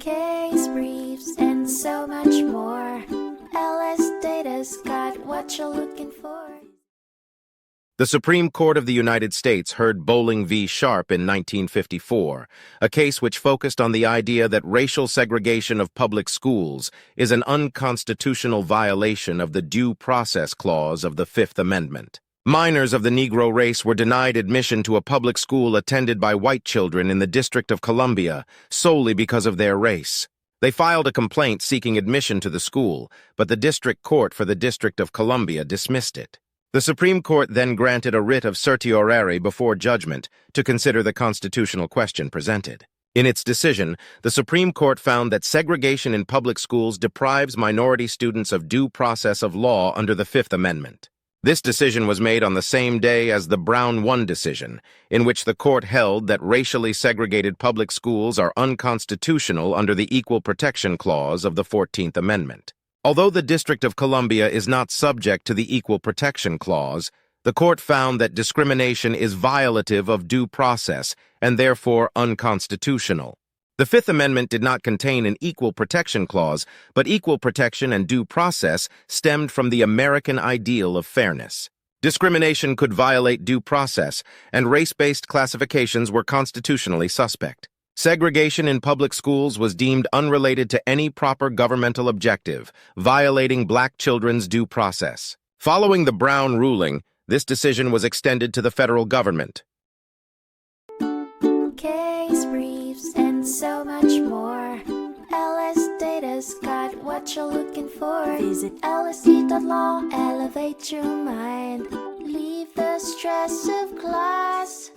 case briefs, and so much more. LSData's got what you're looking for. The Supreme Court of the United States heard Bolling v. Sharpe in 1954, a case which focused on the idea that racial segregation of public schools is an unconstitutional violation of the Due Process Clause of the Fifth Amendment. Minors of the Negro race were denied admission to a public school attended by white children in the District of Columbia solely because of their race. They filed a complaint seeking admission to the school, but the District Court for the District of Columbia dismissed it. The Supreme Court then granted a writ of certiorari before judgment to consider the constitutional question presented. In its decision, the Supreme Court found that segregation in public schools deprives minority students of due process of law under the Fifth Amendment. This decision was made on the same day as the Brown 1 decision, in which the court held that racially segregated public schools are unconstitutional under the Equal Protection Clause of the 14th Amendment. Although the District of Columbia is not subject to the Equal Protection Clause, the court found that discrimination is violative of due process and therefore unconstitutional. The Fifth Amendment did not contain an Equal Protection Clause, but equal protection and due process stemmed from the American ideal of fairness. Discrimination could violate due process, and race-based classifications were constitutionally suspect. Segregation in public schools was deemed unrelated to any proper governmental objective, violating black children's due process. Following the Brown ruling, this decision was extended to the federal government. Case briefs, and so much more. LSData's got what you're looking for. Visit lsd.law, elevate your mind. Leave the stress of class.